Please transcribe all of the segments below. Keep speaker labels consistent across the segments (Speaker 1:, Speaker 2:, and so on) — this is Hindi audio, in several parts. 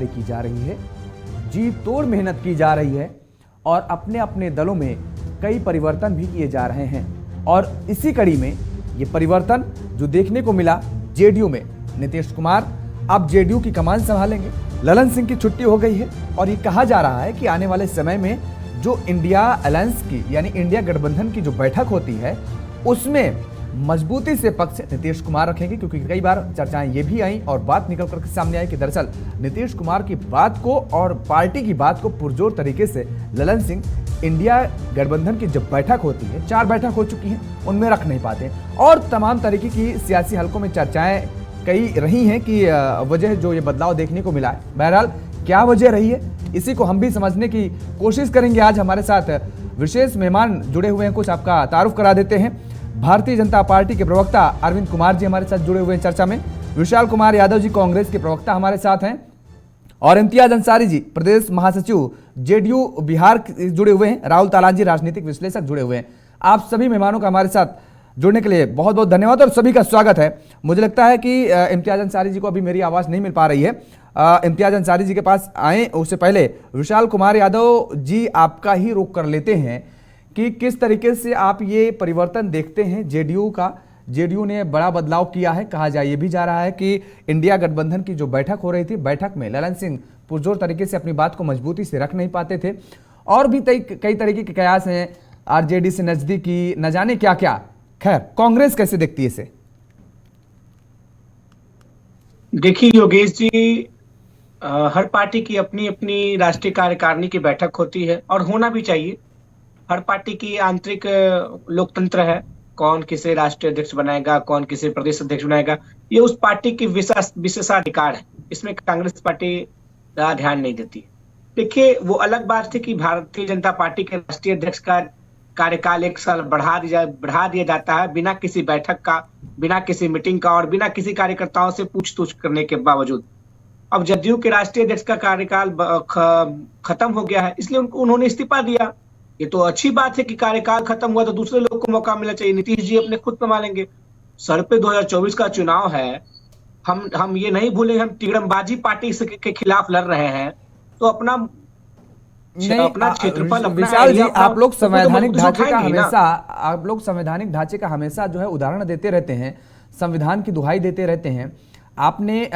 Speaker 1: की जा रही है, जी तोड़ मेहनत की जा रही है और अपने अपने दलों में कई परिवर्तन भी किए जा रहे हैं। और इसी कड़ी में ये परिवर्तन जो देखने को मिला जेडीयू में, नीतीश कुमार अब जेडीयू की कमान संभालेंगे। ललन सिंह की छुट्टी हो गई है और ये कहा जा रहा है कि आने वाले समय में जो इंडिया अलायंस की यानी इंडिया गठबंधन की जो बैठक होती है उसमें मजबूती से पक्ष नीतीश कुमार रखेंगे, क्योंकि कई बार चर्चाएं ये भी आई और बात निकल कर सामने आई कि दरअसल नीतीश कुमार की बात को और पार्टी की बात को पुरजोर तरीके से ललन सिंह इंडिया गठबंधन की जब बैठक होती है, 4 बैठक हो चुकी हैं, उनमें रख नहीं पाते और तमाम तरीके की सियासी हलकों में चर्चाएं कई रही हैं कि वजह जो ये बदलाव देखने को मिला है। बहरहाल क्या वजह रही है इसी को हम भी समझने की कोशिश करेंगे। आज हमारे साथ विशेष मेहमान जुड़े हुए हैं, कुछ आपका तारुफ करा देते हैं। भारतीय जनता पार्टी के प्रवक्ता अरविंद कुमार जी हमारे साथ जुड़े हुए हैं चर्चा में, विशाल कुमार यादव जी कांग्रेस के प्रवक्ता हमारे साथ हैं और इम्तियाज अंसारी जी प्रदेश महासचिव जेडीयू बिहार जुड़े हुए हैं, राहुल तालान जी राजनीतिक विश्लेषक जुड़े हुए हैं। आप सभी मेहमानों का हमारे साथ जुड़ने के लिए बहुत बहुत धन्यवाद और सभी का स्वागत है। मुझे लगता है कि इम्तियाज अंसारी जी को अभी मेरी आवाज़ नहीं मिल पा रही है। इम्तियाज अंसारी जी के पास आए उससे पहले विशाल कुमार यादव जी आपका ही रुख कर लेते हैं कि किस तरीके से आप ये परिवर्तन देखते हैं जेडीयू का। जेडीयू ने बड़ा बदलाव किया है, कहा जाए ये भी जा रहा है कि इंडिया गठबंधन की जो बैठक हो रही थी, बैठक में ललन सिंह पुरजोर तरीके से अपनी बात को मजबूती से रख नहीं पाते थे और भी कई तरीके के कयास हैं, आरजेडी से नजदीकी, न जाने क्या क्या। खैर, कांग्रेस कैसे देखती है इसे?
Speaker 2: देखिए योगेश जी, हर पार्टी की अपनी अपनी राष्ट्रीय कार्यकारिणी की बैठक होती है और होना भी चाहिए। हर पार्टी की आंतरिक लोकतंत्र है, कौन किसे राष्ट्रीय अध्यक्ष बनाएगा, कौन किसे प्रदेश अध्यक्ष बनाएगा, ये उस पार्टी की विशेषाधिकार है। इसमें कांग्रेस पार्टी ध्यान नहीं देती। देखिए, वो अलग बात थी कि भारतीय जनता पार्टी के राष्ट्रीय अध्यक्ष का कार्यकाल 1 साल बढ़ा दिया जाता है बिना किसी बैठक का, बिना किसी मीटिंग का और बिना किसी कार्यकर्ताओं से पूछ-तूछ करने के बावजूद। अब जदयू के राष्ट्रीय अध्यक्ष का कार्यकाल खत्म हो गया है, इसलिए उन्होंने इस्तीफा दिया। ये तो अच्छी बात है कि कार्यकाल खत्म हुआ तो दूसरे लोग को मौका मिलना चाहिए। नीतीश जी अपने खुद संभालेंगे। सर पे 2024 का चुनाव है, हम ये नहीं भूलें, हम तिगड़मबाजी पार्टी के खिलाफ लड़ रहे हैं, तो अपना क्षेत्रफल,
Speaker 1: विशाल जी, आप लोग संवैधानिक ढांचे का हमेशा जो है उदाहरण देते रहते हैं, संविधान की दुहाई देते रहते हैं। आपने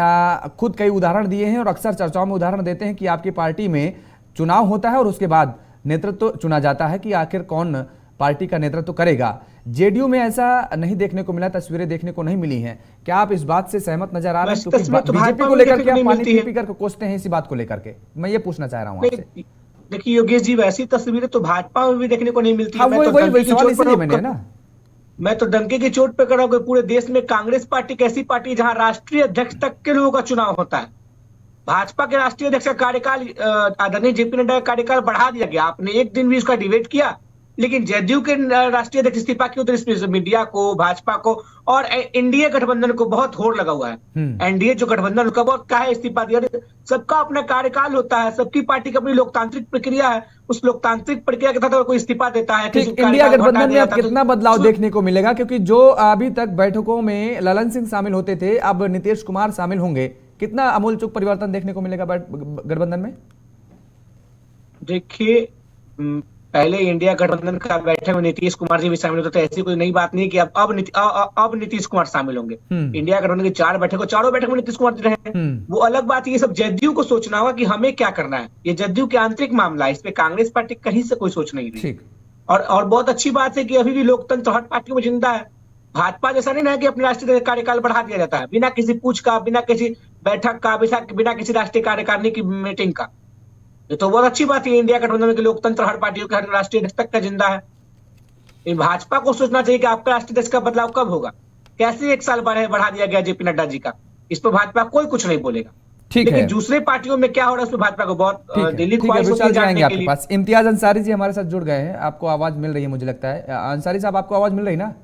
Speaker 1: खुद कई उदाहरण दिए हैं और अक्सर चर्चाओं में उदाहरण देते हैं कि आपकी पार्टी में चुनाव होता है और उसके बाद नेतृत्व चुना जाता है कि आखिर कौन पार्टी का नेतृत्व करेगा। जेडीयू में ऐसा नहीं देखने को मिला, तस्वीरें देखने को नहीं मिली हैं। क्या आप इस बात से सहमत नजर आ रहे हैं? क्योंकि बीजेपी को लेकर के आप पानी पी कर कोसते हैं इसी बात को लेकर के, मैं ये पूछना चाह रहा हूँ आपसे।
Speaker 2: देखिए योगेश जी, वैसी तस्वीरें तो भाजपा में भी देखने को नहीं मिलती। मैं तो डंके की चोट पे खड़ा हूं, पूरे देश में कांग्रेस पार्टी एक ऐसी पार्टी जहां राष्ट्रीय अध्यक्ष तक के लोगों का चुनाव होता है। भाजपा के राष्ट्रीय अध्यक्ष का कार्यकाल, आदरणीय जेपी नड्डा का कार्यकाल बढ़ा दिया गया, आपने एक दिन भी उसका डिबेट किया। लेकिन जदयू के राष्ट्रीय अध्यक्ष इस्तीफा क्यों? तो इसमें मीडिया को, भाजपा को और एनडीए गठबंधन को बहुत होड़ लगा हुआ है। एनडीए जो गठबंधन का बहुत क्या है इस्तीफा दिया। सबका अपना कार्यकाल होता है, सबकी पार्टी की अपनी लोकतांत्रिक प्रक्रिया है। उस लोकतांत्रिक प्रक्रिया के तहत कोई इस्तीफा देता है।
Speaker 1: इंडिया गठबंधन में अब कितना बदलाव देखने को मिलेगा? क्योंकि जो अभी तक बैठकों में ललन सिंह शामिल होते थे, अब नीतीश कुमार शामिल होंगे, कितना आमूलचूल परिवर्तन देखने को मिलेगा गठबंधन में?
Speaker 2: देखिए, पहले इंडिया गठबंधन का बैठक में नीतीश कुमार जी भी शामिल होते थे। ऐसी कोई नई बात नहीं कि अब नीतीश कुमार शामिल होंगे। इंडिया गठबंधन की 4 बैठक, चारों बैठक में नीतीश कुमार जी रहे। वो अलग बात, ये सब जदयू को सोचना होगा कि हमें क्या करना है। ये जदयू के आंतरिक मामला है, इस पे कांग्रेस पार्टी कहीं से कोई सोच नहीं रही। और बहुत अच्छी बात है कि अभी भी लोकतंत्र हर पार्टी में जिंदा है। भाजपा जैसा नहीं है कि अपने राष्ट्रीय कार्यकाल बढ़ा दिया जाता है बिना किसी पूछ का, बिना किसी बैठक का, बिना किसी राष्ट्रीय कार्यकारिणी की मीटिंग का। ये तो बहुत अच्छी बात है इंडिया गठबंधन में कि लोकतंत्र हर पार्टियों का, हर राष्ट्रीय अध्यक्ष तक का जिंदा है। भाजपा को सोचना चाहिए कि आपका राष्ट्रीय अध्यक्ष का बदलाव कब होगा, कैसे 1 साल बढ़ा दिया गया जेपी नड्डा जी का। इस पर भाजपा कोई कुछ नहीं बोलेगा। लेकिन दूसरे पार्टियों में क्या हो रहा है, उसमें भाजपा को बहुत दिल्ली ख्वाहिश होती है जानने के लिए।
Speaker 1: इम्तियाज अंसारी जी हमारे साथ जुड़ गए हैं, आपको आवाज मिल रही है मुझे लगता है। अंसारी साहब, आपको आवाज मिल रही ना?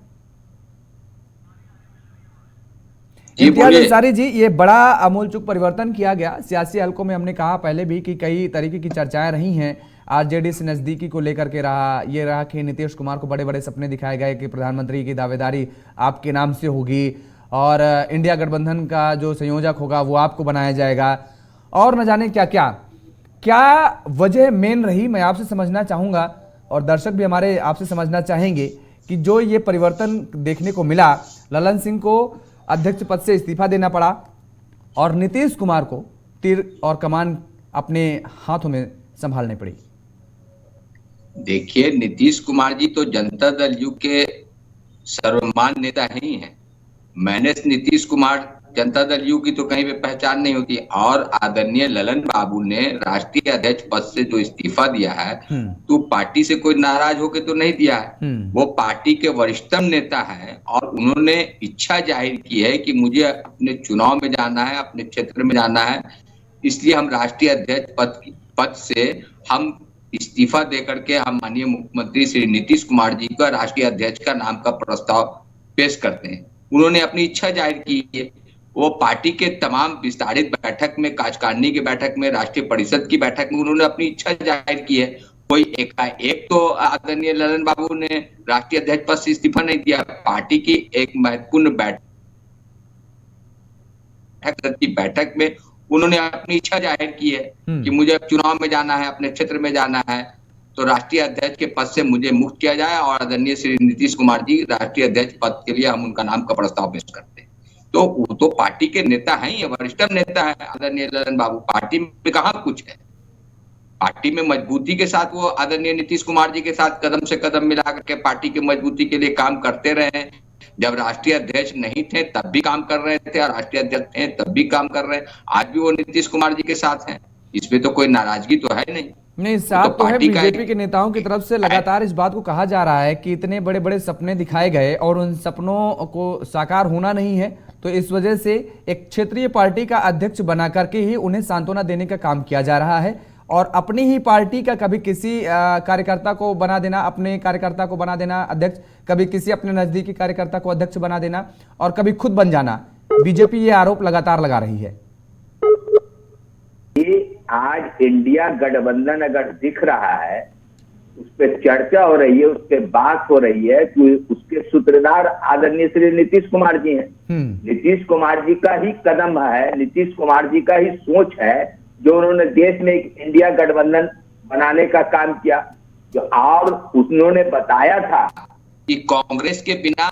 Speaker 1: इम्तियाज अंसारी जी, ये बड़ा आमूलचूल परिवर्तन किया गया सियासी हलकों में। हमने कहा पहले भी कि कई तरीके की चर्चाएं रही हैं, आरजेडी से नजदीकी को लेकर के रहा कि नीतीश कुमार को बड़े बड़े सपने दिखाए गए कि प्रधानमंत्री की दावेदारी आपके नाम से होगी और इंडिया गठबंधन का जो संयोजक होगा वो आपको बनाया जाएगा। और न जाने क्या क्या। क्या वजह मेन रही, मैं आपसे समझना चाहूंगा और दर्शक भी हमारे आपसे समझना चाहेंगे कि जो ये परिवर्तन देखने को मिला, ललन सिंह को अध्यक्ष पद से इस्तीफा देना पड़ा और नीतीश कुमार को तीर और कमान अपने हाथों में संभालने पड़ी।
Speaker 3: देखिए, नीतीश कुमार जी तो जनता दल यू के सर्वमान्य नेता ही हैं। मैंने नीतीश कुमार जनता दल यू की तो कहीं पे पहचान नहीं होती। और आदरणीय ललन बाबू ने राष्ट्रीय अध्यक्ष पद से जो इस्तीफा दिया है तो पार्टी से कोई नाराज होकर तो नहीं दिया है। वो पार्टी के वरिष्ठतम नेता है और उन्होंने इच्छा जाहिर की है कि मुझे अपने चुनाव में जाना है, अपने क्षेत्र में जाना है, इसलिए हम राष्ट्रीय अध्यक्ष पद से हम इस्तीफा देकर के हम माननीय मुख्यमंत्री श्री नीतीश कुमार जी का राष्ट्रीय अध्यक्ष का नाम का प्रस्ताव पेश करते हैं। उन्होंने अपनी इच्छा जाहिर की है। वो पार्टी के तमाम विस्तारित बैठक में, कार्यकारिणी की बैठक में, राष्ट्रीय परिषद की बैठक में उन्होंने अपनी इच्छा जाहिर की है। कोई एकाएक तो आदरणीय ललन बाबू ने राष्ट्रीय अध्यक्ष पद से इस्तीफा नहीं दिया। पार्टी की एक महत्वपूर्ण बैठक में उन्होंने अपनी इच्छा जाहिर की है कि मुझे चुनाव में जाना है, अपने क्षेत्र में जाना है, तो राष्ट्रीय अध्यक्ष के पद से मुझे मुक्त किया जाए और आदरणीय श्री नीतीश कुमार जी राष्ट्रीय अध्यक्ष पद के लिए हम उनका नाम का प्रस्ताव पेश करते हैं। तो वो तो पार्टी के नेता हैं, वरिष्ठ नेता है आदरणीय ललन बाबू। पार्टी में कहाँ कुछ है, पार्टी में मजबूती के साथ वो आदरणीय नीतीश कुमार जी के साथ कदम से कदम मिला करके पार्टी की मजबूती के लिए काम करते रहे। जब राष्ट्रीय अध्यक्ष नहीं थे तब भी काम कर रहे थे और राष्ट्रीय अध्यक्ष थे तब भी काम कर रहे हैं। आज भी वो नीतीश कुमार जी के साथ हैं, इसमें तो कोई नाराजगी तो है नहीं।
Speaker 1: साथ तो है। बीजेपी के नेताओं की तरफ से लगातार इस बात को कहा जा रहा है कि इतने बड़े बड़े सपने दिखाए गए और उन सपनों को साकार होना नहीं है, तो इस वजह से एक क्षेत्रीय पार्टी का अध्यक्ष बना करके ही उन्हें सांत्वना देने का काम किया जा रहा है और अपनी ही पार्टी का कभी किसी कार्यकर्ता को बना देना, अपने कार्यकर्ता को बना देना अध्यक्ष, कभी किसी अपने नजदीकी कार्यकर्ता को अध्यक्ष बना देना और कभी खुद बन जाना। बीजेपी ये आरोप लगातार लगा रही है।
Speaker 4: ये आज इंडिया गठबंधन अगर दिख रहा है, उस पर चर्चा हो रही है, उस पर बात हो रही है कि उसके सूत्रधार आदरणीय श्री नीतीश कुमार जी हैं। नीतीश कुमार जी का ही कदम है, नीतीश कुमार जी का ही सोच है जो उन्होंने देश में एक इंडिया गठबंधन बनाने का काम किया। जो और उन्होंने बताया था
Speaker 3: कि कांग्रेस के बिना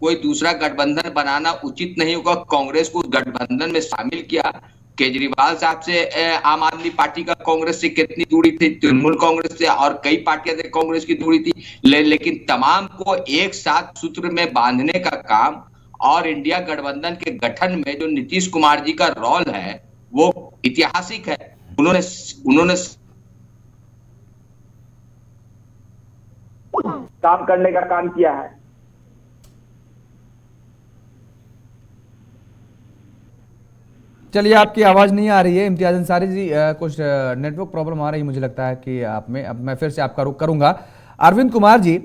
Speaker 3: कोई दूसरा गठबंधन बनाना उचित नहीं होगा। कांग्रेस को गठबंधन में शामिल किया। केजरीवाल साहब से आम आदमी पार्टी का कांग्रेस से कितनी दूरी थी, तृणमूल कांग्रेस से और कई पार्टियां से कांग्रेस की दूरी थी, लेकिन तमाम को एक साथ सूत्र में बांधने का काम और इंडिया गठबंधन के गठन में जो नीतीश कुमार जी का रोल है वो ऐतिहासिक है। उन्होंने
Speaker 4: काम करने का काम किया है।
Speaker 1: चलिए, आपकी आवाज नहीं आ रही है इम्तियाज अंसारी जी, कुछ नेटवर्क प्रॉब्लम आ रही है मुझे लगता है कि आप में। अब मैं फिर से आपका रुख करूंगा। अरविंद कुमार जी,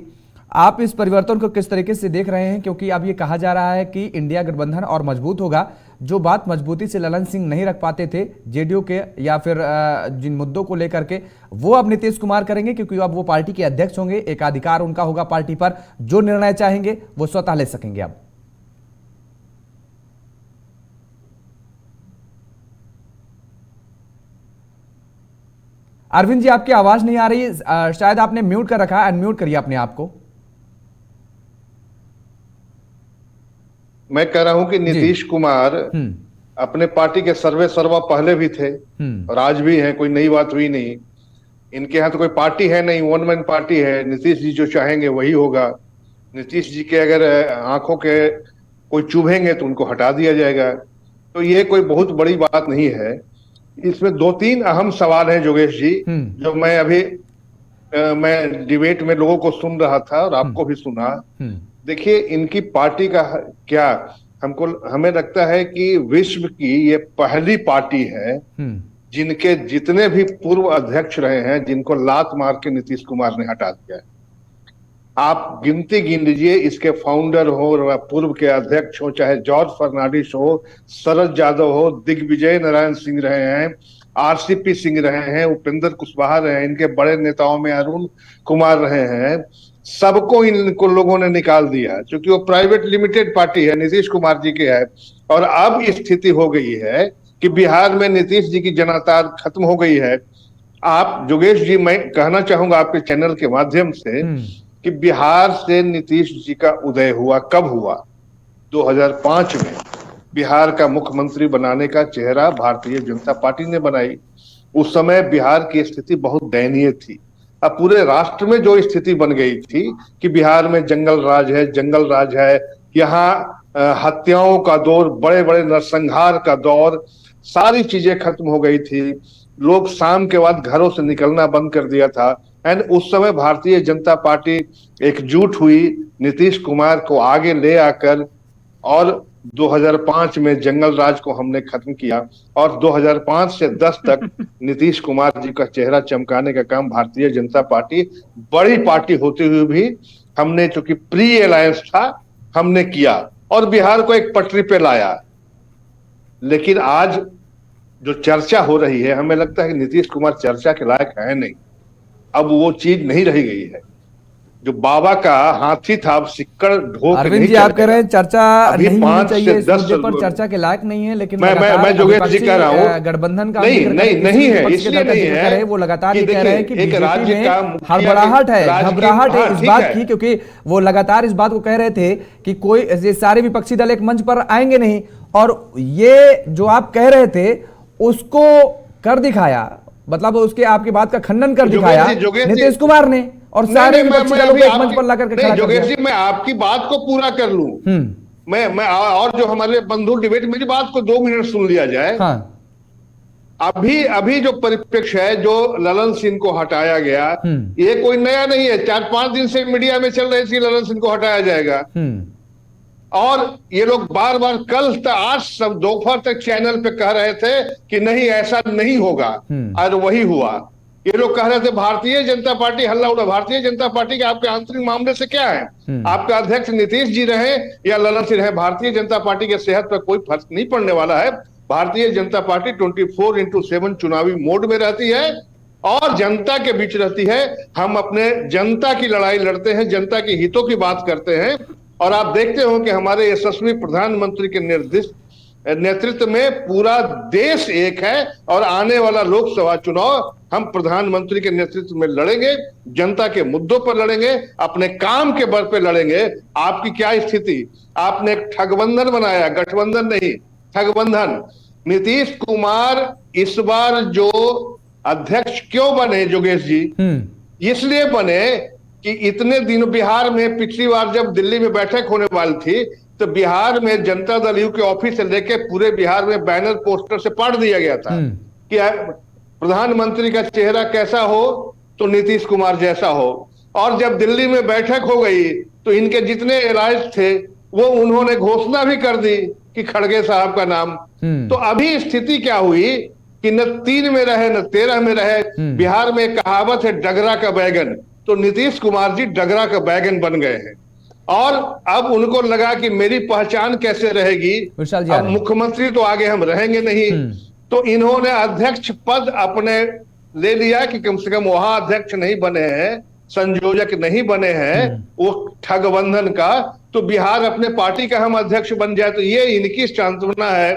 Speaker 1: आप इस परिवर्तन को किस तरीके से देख रहे हैं, क्योंकि अब ये कहा जा रहा है कि इंडिया गठबंधन और मजबूत होगा। जो बात मजबूती से ललन सिंह नहीं रख पाते थे जेडीयू के या फिर जिन मुद्दों को लेकर के, वो अब नीतीश कुमार करेंगे, क्योंकि अब वो पार्टी के अध्यक्ष होंगे, एकाधिकार उनका होगा पार्टी पर, जो निर्णय चाहेंगे वो स्वतः ले सकेंगे। अब अरविंद जी, आपकी आवाज नहीं आ रही, शायद आपने म्यूट कर रखा है, अनम्यूट करिए अपने आप को।
Speaker 5: मैं कह रहा हूं कि नीतीश कुमार अपने पार्टी के सर्वे सर्वा पहले भी थे और आज भी हैं, कोई नई बात हुई नहीं। इनके यहाँ तो कोई पार्टी है नहीं, वन मैन पार्टी है। नीतीश जी जो चाहेंगे वही होगा। नीतीश जी के अगर आंखों के कोई चुभेंगे तो उनको हटा दिया जाएगा। तो ये कोई बहुत बड़ी बात नहीं है। इसमें दो तीन अहम सवाल हैं जोगेश जी, जो मैं अभी मैं डिबेट में लोगों को सुन रहा था और आपको भी सुना। देखिए, इनकी पार्टी का क्या, हमें लगता है कि विश्व की ये पहली पार्टी है जिनके जितने भी पूर्व अध्यक्ष रहे हैं, जिनको लात मार के नीतीश कुमार ने हटा दिया है। आप गिनती गिन लीजिए, इसके फाउंडर हो, पूर्व के अध्यक्ष हो, चाहे जॉर्ज फर्नांडिस हो, शरद यादव हो, दिग्विजय नारायण सिंह रहे हैं, आरसीपी सिंह रहे हैं, उपेंद्र कुशवाहा रहे हैं, इनके बड़े नेताओं में अरुण कुमार रहे हैं। सबको इनको लोगों ने निकाल दिया, क्योंकि वो प्राइवेट लिमिटेड पार्टी है, नीतीश कुमार जी के है। और अब स्थिति हो गई है कि बिहार में नीतीश जी की जनाधार खत्म हो गई है। आप योगेश जी, मैं कहना चाहूंगा आपके चैनल के माध्यम से कि बिहार से नीतीश जी का उदय हुआ कब हुआ? 2005 में बिहार का मुख्यमंत्री बनाने का चेहरा भारतीय जनता पार्टी ने बनाई। उस समय बिहार की स्थिति बहुत दयनीय थी। अब पूरे राष्ट्र में जो स्थिति बन गई थी कि बिहार में जंगल राज है, यहाँ हत्याओं का दौर, बड़े बड़े नरसंहार का दौर, सारी चीजें खत्म हो गई थी। लोग शाम के बाद घरों से निकलना बंद कर दिया था। एंड उस समय भारतीय जनता पार्टी एकजुट हुई, नीतीश कुमार को आगे ले आकर, और 2005 में जंगल राज को हमने खत्म किया। और 2005 से 10 तक नीतीश कुमार जी का चेहरा चमकाने का काम भारतीय जनता पार्टी, बड़ी पार्टी होते हुए भी हमने, चूंकि प्री अलायंस था, हमने किया और बिहार को एक पटरी पे लाया। लेकिन आज जो चर्चा हो रही है, हमें लगता है कि नीतीश कुमार चर्चा के लायक है नहीं। अब वो चीज नहीं रह गई है। जो बाबा का हाथी था, अब सिक्कड़ ढोक
Speaker 1: अरविंद जी, आप कह रहे हैं चर्चा नहीं होनी चाहिए, इस मुद्दे पर चर्चा के लायक नहीं है, लेकिन
Speaker 5: मैं जोगेश जी कह रहा हूँ
Speaker 1: गठबंधन का
Speaker 5: नहीं है, इसलिए नहीं है।
Speaker 1: वो लगातार ये कह रहे हैं कि
Speaker 5: एक राज्य का
Speaker 1: हड़बड़ाहट है, घबराहट है इस बात की, क्योंकि वो लगातार इस बात को कह रहे थे कि कोई ये सारे विपक्षी दल एक मंच पर आएंगे नहीं, और ये जो आप कह रहे थे उसको कर दिखाया, मतलब उसके आपकी बात का खंडन कर दिखाया नीतीश कुमार ने, और सारे विपक्षी दलों को एक मंच पर लाकर के खड़ा कर दिया।
Speaker 5: जोगेश जी, मैं आपकी बात को पूरा कर लूं। मैं और जो हमारे बंधु डिबेट, मेरी बात को 2 मिनट सुन लिया जाए।
Speaker 1: हाँ।
Speaker 5: अभी जो परिप्रेक्ष्य है, जो ललन सिंह को हटाया गया, ये कोई नया नहीं है। 4-5 दिन से मीडिया में चल रही थी ललन सिंह को हटाया जाएगा, और ये लोग बार बार कल तक, आज सब दोपहर तक चैनल पे कह रहे थे कि नहीं, ऐसा नहीं होगा, और वही हुआ। ये लोग कह रहे थे भारतीय जनता पार्टी हल्ला उड़ा। भारतीय जनता पार्टी के आपके आंतरिक मामले से क्या है? आपका अध्यक्ष नीतीश जी रहे या ललन सिंह रहे, भारतीय जनता पार्टी के सेहत पर कोई फर्क नहीं पड़ने वाला है। भारतीय जनता पार्टी 24/7 चुनावी मोड में रहती है और जनता के बीच रहती है। हम अपने जनता की लड़ाई लड़ते हैं, जनता के हितों की बात करते हैं। और आप देखते हो कि हमारे यशस्वी प्रधानमंत्री के नेतृत्व में पूरा देश एक है, और आने वाला लोकसभा चुनाव हम प्रधानमंत्री के नेतृत्व में लड़ेंगे, जनता के मुद्दों पर लड़ेंगे, अपने काम के बल पे लड़ेंगे। आपकी क्या स्थिति? आपने एक ठगबंधन बनाया, गठबंधन नहीं, ठगबंधन। नीतीश कुमार इस बार जो अध्यक्ष क्यों बने जोगेश जी? इसलिए बने कि इतने दिन बिहार में, पिछली बार जब दिल्ली में बैठक होने वाली थी, तो बिहार में जनता दल यू के ऑफिस से लेके पूरे बिहार में बैनर पोस्टर से पाट दिया गया था कि प्रधानमंत्री का चेहरा कैसा हो तो नीतीश कुमार जैसा हो। और जब दिल्ली में बैठक हो गई तो इनके जितने एलायंस थे वो उन्होंने घोषणा भी कर दी कि खड़गे साहब का नाम। तो अभी स्थिति क्या हुई कि न 3 में रहे न 13 में रहे। बिहार में एक कहावत है, डगरा का बैगन, तो नीतीश कुमार जी डगरा का बैगन बन गए हैं। और अब उनको लगा कि मेरी पहचान कैसे रहेगी, अब मुख्यमंत्री तो आगे हम रहेंगे नहीं, तो इन्होंने अध्यक्ष पद अपने ले लिया कि कम से कम वहां अध्यक्ष नहीं बने हैं, संयोजक नहीं बने हैं वो ठगबंधन का, तो बिहार अपने पार्टी का हम अध्यक्ष बन जाए। तो ये इनकी सांत्वना है,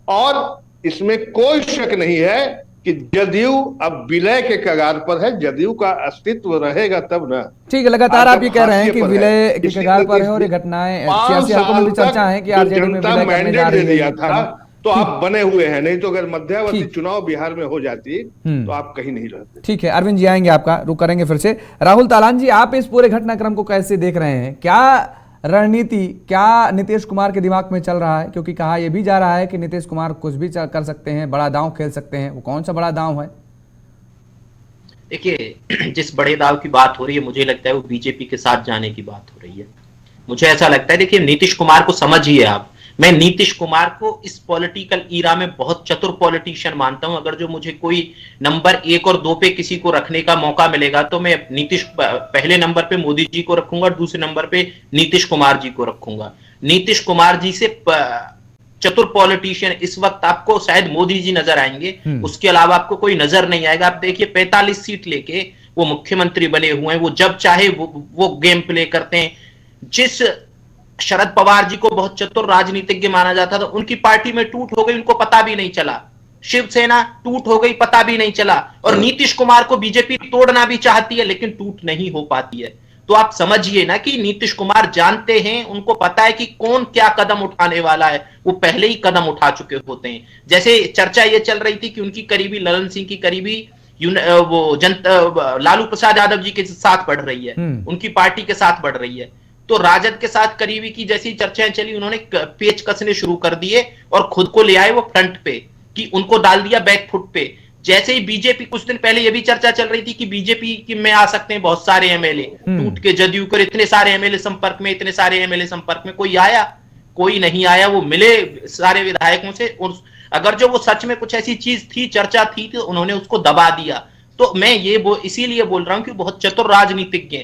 Speaker 5: और इसमें कोई शक नहीं है कि जदयू अब विलय के कगार पर है। जदयू का अस्तित्व रहेगा तब ना।
Speaker 1: ठीक है, लगातार आप ये कह रहे हैं कि विलय के कगार पर है, और ये घटनाएं सियासी हलकों में भी चर्चा है कि आरजेडी में विलय करने जा रही है।
Speaker 5: था तो आप बने हुए हैं, नहीं तो अगर मध्यावधि चुनाव बिहार में हो जाती तो आप कहीं नहीं रहते।
Speaker 1: ठीक है अरविंद जी, आएंगे आपका रुख करेंगे फिर से। राहुल तालान जी, आप इस पूरे घटनाक्रम को कैसे देख रहे हैं? क्या रणनीति, क्या नीतीश कुमार के दिमाग में चल रहा है? क्योंकि कहा यह भी जा रहा है कि नीतीश कुमार कुछ भी कर सकते हैं, बड़ा दांव खेल सकते हैं। वो कौन सा बड़ा दांव है?
Speaker 6: देखिए, जिस बड़े दांव की बात हो रही है, मुझे लगता है वो बीजेपी के साथ जाने की बात हो रही है। मुझे ऐसा लगता है, देखिए नीतीश कुमार को समझिए आप, मैं नीतीश कुमार को इस पॉलिटिकल ईरा में बहुत चतुर पॉलिटिशियन मानता हूं। अगर जो मुझे कोई नंबर 1 और 2 पे किसी को रखने का मौका मिलेगा तो मैं नीतीश, पहले नंबर पे मोदी जी को रखूंगा, दूसरे नंबर पे नीतीश कुमार जी को रखूंगा। नीतीश कुमार जी से चतुर पॉलिटिशियन इस वक्त आपको शायद मोदी जी नजर आएंगे, उसके अलावा आपको कोई नजर नहीं आएगा। आप देखिए 45 सीट लेके वो मुख्यमंत्री बने हुए हैं, वो जब चाहे वो गेम प्ले करते हैं। जिस शरद पवार जी को बहुत चतुर राजनीतिज्ञ माना जाता था, उनकी पार्टी में टूट हो गई, उनको पता भी नहीं चला। शिवसेना टूट हो गई, पता भी नहीं चला। और नीतीश कुमार को बीजेपी तोड़ना भी चाहती है लेकिन टूट नहीं हो पाती है। तो आप समझिए ना कि नीतीश कुमार जानते हैं, उनको पता है कि कौन क्या कदम उठाने वाला है, वो पहले ही कदम उठा चुके होते हैं। जैसे चर्चा ये चल रही थी कि उनकी करीबी ललन सिंह की करीबी वो जनता लालू प्रसाद यादव जी के साथ बढ़ रही है, उनकी पार्टी के साथ बढ़ रही है। तो राजद के साथ करीबी की जैसी चर्चाएं चली, उन्होंने पेच कसने शुरू कर दिए और खुद को ले आए वो फ्रंट पे, कि उनको डाल दिया बैक फुट पे। जैसे ही बीजेपी, कुछ दिन पहले ये भी चर्चा चल रही थी कि बीजेपी में आ सकते हैं बहुत सारे एमएलए, टूट के जदयू कर इतने सारे एमएलए संपर्क में, इतने सारे एमएलए संपर्क में, कोई आया? कोई नहीं आया। वो मिले सारे विधायकों से, और अगर जो वो सच में कुछ ऐसी चीज थी, चर्चा थी, तो उन्होंने उसको दबा दिया। तो मैं ये इसीलिए बोल रहा हूं कि बहुत चतुर राजनीतिज्ञ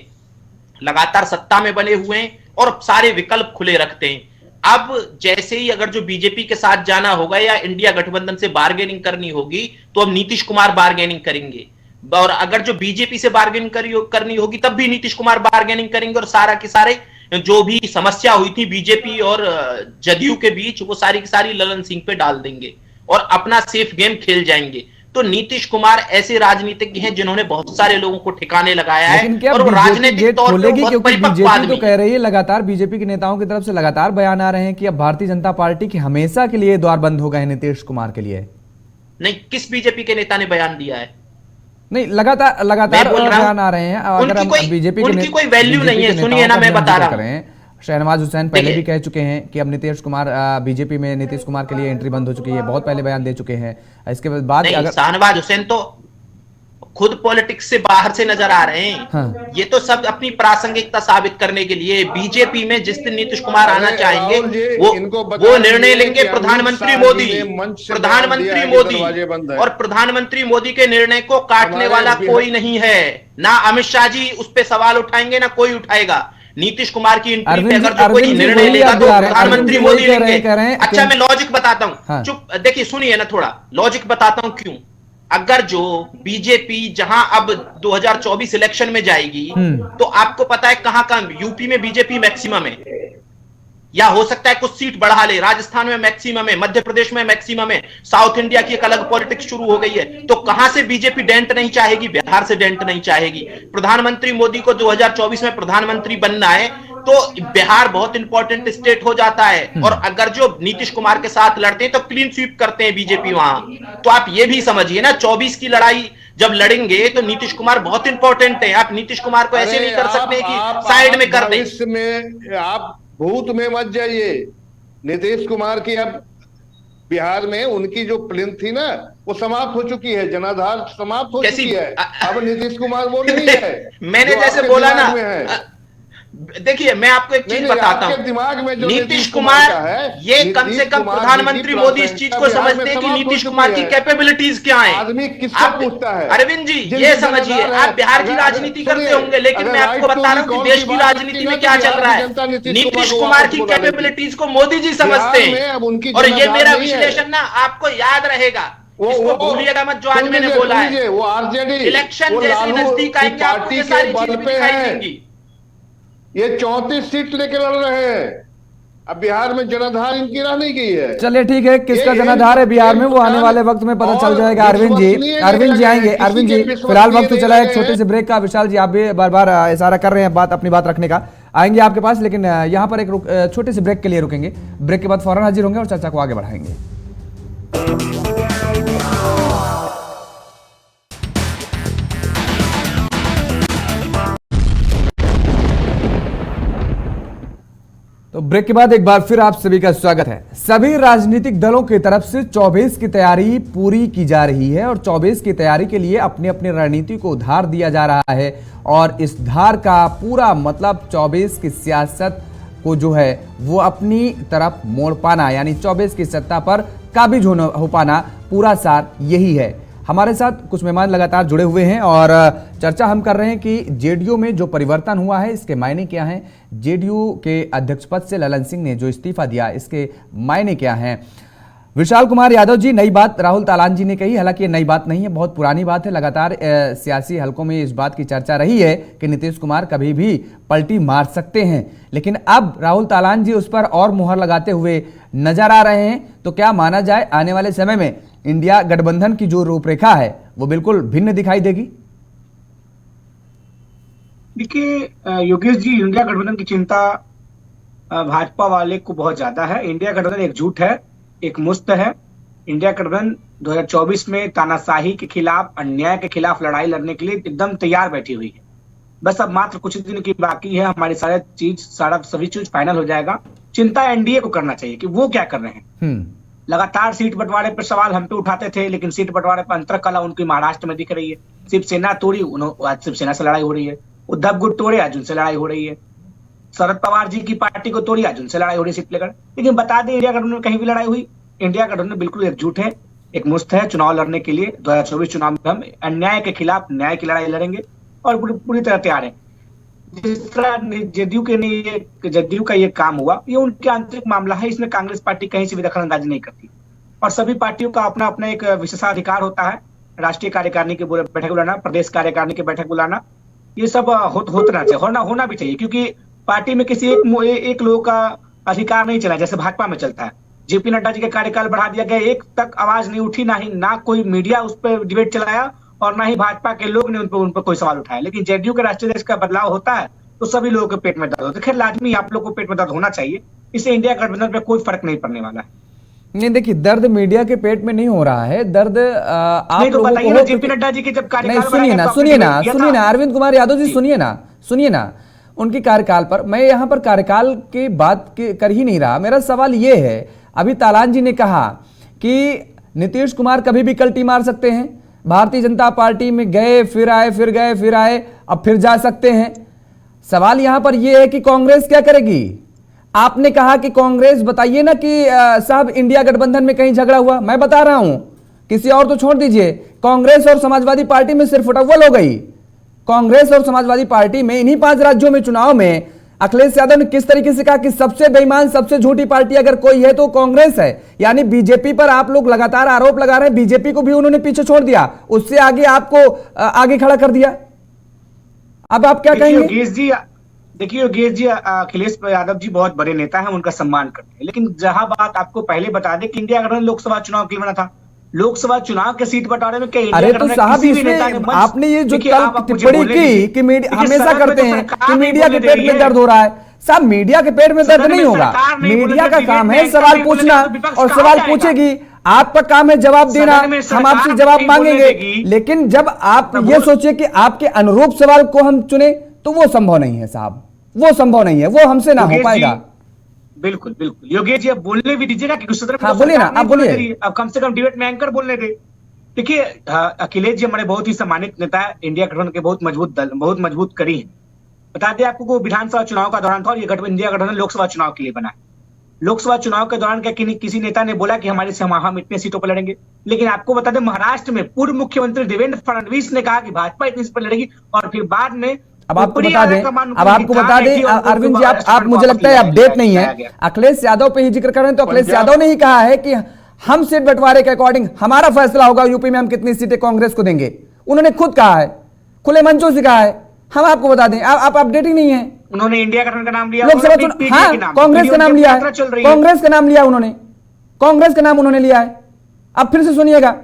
Speaker 6: लगातार सत्ता में बने हुए हैं और सारे विकल्प खुले रखते हैं। अब जैसे ही अगर जो बीजेपी के साथ जाना होगा या इंडिया गठबंधन से बार्गेनिंग करनी होगी, तो अब नीतीश कुमार बार्गेनिंग करेंगे, और अगर जो बीजेपी से बार्गेनिंग करनी होगी तब भी नीतीश कुमार बार्गेनिंग करेंगे, और सारा के सारे जो भी समस्या हुई थी बीजेपी और जदयू के बीच, वो सारी की सारी ललन सिंह पे डाल देंगे और अपना सेफ गेम खेल जाएंगे। तो नीतीश कुमार ऐसे राजनीतिज्ञ हैं जिन्होंने बहुत सारे लोगों को ठिकाने लगाया है, और वो राजनीतिक तौर पे बहुत परिपक्व आदमी
Speaker 1: तो कह रही है, लगातार बीजेपी के नेताओं की तरफ से लगातार बयान आ रहे हैं कि अब भारतीय जनता पार्टी की हमेशा के लिए द्वार बंद हो गए हैं नीतीश कुमार के लिए।
Speaker 6: नहीं, किस बीजेपी के नेता ने बयान दिया है?
Speaker 1: नहीं, लगातार बयान आ रहे हैं। अगर हम बीजेपी
Speaker 6: उनकी कोई वैल्यू नहीं है। सुनिए ना, मैं बता रहा हूं,
Speaker 1: शहनवाज हुसैन पहले भी कह चुके हैं कि अब नीतीश कुमार बीजेपी में नीतीश कुमार के लिए एंट्री बंद हो चुकी है, बहुत पहले बयान दे चुके हैं। इसके बाद
Speaker 6: अगर शहनवाज हुसैन तो खुद पॉलिटिक्स से बाहर से नजर आ रहे हैं। हाँ। ये तो सब अपनी प्रासंगिकता साबित करने के लिए, बीजेपी में जिस दिन नीतीश कुमार आना चाहेंगे वो निर्णय लेंगे प्रधानमंत्री मोदी, और प्रधानमंत्री मोदी के निर्णय को काटने वाला कोई नहीं है। ना अमित शाह जी उस पर सवाल उठाएंगे, ना कोई उठाएगा। नीतीश कुमार की एंट्री पे अगर जो कोई निर्णय लेगा तो प्रधानमंत्री मोदी लेंगे। अच्छा, मैं लॉजिक बताता हूं। चुप, देखिए सुनिए ना, थोड़ा लॉजिक बताता हूं क्यों। अगर जो बीजेपी जहां अब 2024 इलेक्शन में जाएगी, तो आपको पता है कहां कहां यूपी में बीजेपी मैक्सिमम है, या हो सकता है कुछ सीट बढ़ा ले, राजस्थान में मैक्सिमम है, मध्य प्रदेश में मैक्सिमम है, साउथ इंडिया की एक अलग पॉलिटिक्स शुरू हो गई है। तो कहां से बीजेपी डेंट नहीं चाहेगी? बिहार से डेंट नहीं चाहेगी। प्रधानमंत्री मोदी को 2024 में प्रधानमंत्री बनना है, तो बिहार बहुत इंपॉर्टेंट स्टेट हो जाता है, और अगर जो नीतीश कुमार के साथ लड़ते हैं तो क्लीन स्वीप करते हैं बीजेपी वहां। तो आप ये भी समझिए ना, 24 की लड़ाई जब लड़ेंगे तो नीतीश कुमार बहुत इंपॉर्टेंट है। आप नीतीश कुमार को ऐसे नहीं कर सकते कि साइड में कर दें।
Speaker 5: आप भूत में मत जाइए। नीतीश कुमार की अब बिहार में उनकी जो प्लेन थी ना, वो समाप्त हो चुकी है, जनाधार समाप्त हो चुकी है। अब नीतीश कुमार वो नहीं है।
Speaker 6: मैंने जैसे बोला ना, देखिए मैं आपको एक चीज बताता हूं,
Speaker 5: दिमाग में जो
Speaker 6: नीतीश कुमार ये कम से कम प्रधानमंत्री मोदी इस चीज को समझते हैं कि नीतीश कुमार की कैपेबिलिटीज क्या हैं।
Speaker 5: आदमी किससे पूछता है?
Speaker 6: अरविंद जी ये समझिए, आप बिहार की राजनीति करते होंगे, लेकिन मैं आपको बता रहा हूं कि देश की राजनीति में क्या चल रहा है। नीतीश कुमार की कैपेबिलिटीज को मोदी जी समझते हैं, और ये मेरा विश्लेषण ना आपको याद रहेगा, इसको भूलिएगा मत जो आज मैंने बोला है।
Speaker 5: वो आरजेडी
Speaker 6: इलेक्शन जैसे नजदीक आएंगे आपको ये सारी चीजें दिखाई देंगी।
Speaker 5: ये 34 सीट लेके लड़ रहे हैं। अब बिहार में जनाधार इनकी रह नहीं गई है।
Speaker 1: चलिए ठीक है, किसका जनाधार है बिहार में वो आने वाले वक्त में पता चल जाएगा। अरविंद जी आएंगे। अरविंद जी फिलहाल वक्त तो चला है एक छोटे से ब्रेक का। विशाल जी आप भी बार बार इशारा कर रहे हैं अपनी बात रखने का, आएंगे आपके पास, लेकिन यहाँ पर एक छोटे से ब्रेक के लिए रुकेंगे। ब्रेक के बाद फौरन हाजिर होंगे और चर्चा को आगे बढ़ाएंगे। तो ब्रेक के बाद एक बार फिर आप सभी का स्वागत है। सभी राजनीतिक दलों की तरफ से 24 की तैयारी पूरी की जा रही है, और 24 की तैयारी के लिए अपनी अपनी रणनीति को उधार दिया जा रहा है, और इस धार का पूरा मतलब 24 की सियासत को जो है वो अपनी तरफ मोड़ पाना, यानी 24 की सत्ता पर काबिज हो पाना, पूरा सार यही है। हमारे साथ कुछ मेहमान लगातार जुड़े हुए हैं और चर्चा हम कर रहे हैं कि जेडीयू में जो परिवर्तन हुआ है इसके मायने क्या हैं, जेडीयू के अध्यक्ष पद से ललन सिंह ने जो इस्तीफा दिया इसके मायने क्या हैं। विशाल कुमार यादव जी, नई बात राहुल तालान जी ने कही, हालांकि ये नई बात नहीं है, बहुत पुरानी बात है। लगातार सियासी हलकों में इस बात की चर्चा रही है कि नीतीश कुमार कभी भी पलटी मार सकते हैं, लेकिन अब राहुल तालान जी उस पर और मुहर लगाते हुए नजर आ रहे हैं। तो क्या माना जाए आने वाले समय में इंडिया गठबंधन की जो रूपरेखा है वो बिल्कुल भिन्न दिखाई देगी?
Speaker 2: देखिए योगेश जी, इंडिया गठबंधन की चिंता भाजपा वाले को बहुत ज्यादा है। इंडिया गठबंधन एकजुट है, एक मुस्त है। इंडिया गठबंधन 2024 में तानाशाही के खिलाफ, अन्याय के खिलाफ लड़ाई लड़ने के लिए एकदम तैयार बैठी हुई है। बस अब मात्र कुछ दिन की बाकी है, हमारी सभी चीज फाइनल हो जाएगा। चिंता एनडीए को करना चाहिए कि वो क्या कर रहे हैं। लगातार सीट बंटवारे पर सवाल हम पे उठाते थे, लेकिन सीट बंटवारे पर अंतर कला उनकी महाराष्ट्र में दिख रही है। शिवसेना तोड़ी, आज शिवसेना से लड़ाई हो रही है। उद्धव गुट तोड़े, आज उनसे लड़ाई हो रही है। शरद पवार जी की पार्टी को तोड़ी, आज उनसे लड़ाई हो रही है सीट लेकर। लेकिन बता दें, इंडिया गठबंधन में कहीं भी लड़ाई हुई, इंडिया गठबंधन बिल्कुल एकजुट है, एक मुस्त है चुनाव लड़ने के लिए। 2024 चुनाव में हम अन्याय के खिलाफ न्याय की लड़ाई लड़ेंगे और पूरी तरह तैयार है। जिस तरह जदयू का ये काम हुआ, ये उनके आंतरिक मामला है, इसमें कांग्रेस पार्टी कहीं से भी दखल अंदाजी नहीं करती। और सभी पार्टियों का अपना अपना एक विशेषाधिकार होता है, राष्ट्रीय कार्यकारिणी की बैठक बुलाना, प्रदेश कार्यकारिणी की बैठक बुलाना, ये सब होना चाहिए, होना भी चाहिए। क्योंकि पार्टी में किसी एक लोग का अधिकार नहीं चला, जैसे भाजपा में चलता है। जेपी नड्डा जी का कार्यकाल बढ़ा दिया गया, एक तक आवाज नहीं उठी, ना कोई मीडिया उस पर डिबेट चलाया और ना ही भाजपा के लोग ने उन पर कोई सवाल उठाया। लेकिन जेडीयू के राष्ट्रीय अध्यक्ष का बदलाव होता है तो सभी लोगों के पेट में दर्द होता है। खैर लाजमी आप लोगों को पेट में दर्द होना चाहिए, इससे इंडिया गठबंधन पे कोई फर्क नहीं पड़ने वाला है।
Speaker 1: नहीं देखिए, दर्द मीडिया के पेट में नहीं हो रहा है, दर्द आप
Speaker 2: नहीं तो
Speaker 1: लोगों
Speaker 2: बताइए
Speaker 1: को
Speaker 2: ना, जेपी नड्डा जी के जब कार्यकाल
Speaker 1: सुनिए ना अरविंद कुमार यादव जी, सुनिए ना उनके कार्यकाल पर। मैं यहाँ पर कार्यकाल की बात कर ही नहीं रहा। मेरा सवाल ये है, अभी तालान जी ने कहा कि नीतीश कुमार कभी भी कल्टी मार सकते हैं, भारतीय जनता पार्टी में गए फिर आए, फिर गए फिर आए, अब फिर जा सकते हैं। सवाल यहां पर यह है कि कांग्रेस क्या करेगी? आपने कहा कि कांग्रेस, बताइए ना कि साहब इंडिया गठबंधन में कहीं झगड़ा हुआ? मैं बता रहा हूं, किसी और तो छोड़ दीजिए, कांग्रेस और समाजवादी पार्टी में सिर्फ फुटअव्वल हो गई। कांग्रेस और समाजवादी पार्टी में इन्हीं 5 राज्यों में चुनाव में अखिलेश यादव ने किस तरीके से कहा कि सबसे बेईमान, सबसे झूठी पार्टी अगर कोई है तो कांग्रेस है। यानी बीजेपी पर आप लोग लगातार आरोप लगा रहे हैं, बीजेपी को भी उन्होंने पीछे छोड़ दिया, उससे आगे आपको आगे खड़ा कर दिया। अब आप क्या कहेंगे?
Speaker 2: देखिए योगेश जी, अखिलेश यादव जी बहुत बड़े नेता हैं, उनका सम्मान करते हैं। लेकिन जहां बात आपको पहले बता दें कि इंडिया गठबंधन लोकसभा चुनाव के लिए बना था, लोकसभा चुनाव के सीट बंटवारे में क्या
Speaker 1: अरे तो साहब इसमें आपने ये जो कल टिप्पणी की कि हमेशा करते हैं कि मीडिया के पेट में दर्द हो रहा है, साहब मीडिया के पेट में दर्द नहीं होगा। मीडिया का काम है सवाल पूछना और सवाल पूछेगी, आपका काम है जवाब देना, हम आपसे जवाब मांगेंगे। लेकिन जब आप ये सोचिए कि आपके अनुरूप सवाल को हम चुने तो वो संभव नहीं है साहब, वो संभव नहीं है, वो हमसे ना हो पाएगा।
Speaker 2: बिल्कुल योगेश जी, अब बोलने भी दीजिएगा कि
Speaker 1: बोलिए ना, आप बोलिए।
Speaker 2: अब कम से कम डिबेट में एंकर बोलने दे। देखिए अखिलेश जी हमारे बहुत ही सम्मानित नेता है, इंडिया गठबंधन के बहुत मजबूत कड़ी है। बता दें आपको को विधानसभा चुनाव का दौरान था और ये इंडिया गठबंधन लोकसभा चुनाव के लिए बना है। लोकसभा चुनाव के दौरान क्या किसी नेता ने बोला कि हम इतने सीटों पर लड़ेंगे? लेकिन आपको बता दें, महाराष्ट्र में पूर्व मुख्यमंत्री देवेंद्र फडणवीस ने कहा कि भाजपा इतनी सीट पर लड़ेगी और फिर बाद में
Speaker 1: अब आपको बता दें अरविंद जी, आप मुझे लगता है अपडेट नहीं है। अखिलेश यादव पे ही जिक्र कर रहे हैं, तो अखिलेश यादव ने ही कहा है कि हम सीट बंटवारे के अकॉर्डिंग हमारा फैसला होगा, यूपी में हम कितनी सीटें कांग्रेस को देंगे। उन्होंने खुद कहा है, खुले मंचों से कहा है। हम आपको बता दें, आप अपडेट ही नहीं है।
Speaker 2: उन्होंने इंडिया गठबंधन का नाम लिया,
Speaker 1: लोकसभा चुनाव, हाँ कांग्रेस का नाम लिया है, कांग्रेस का नाम लिया उन्होंने, कांग्रेस का नाम उन्होंने लिया है। अब फिर से सुनिएगा,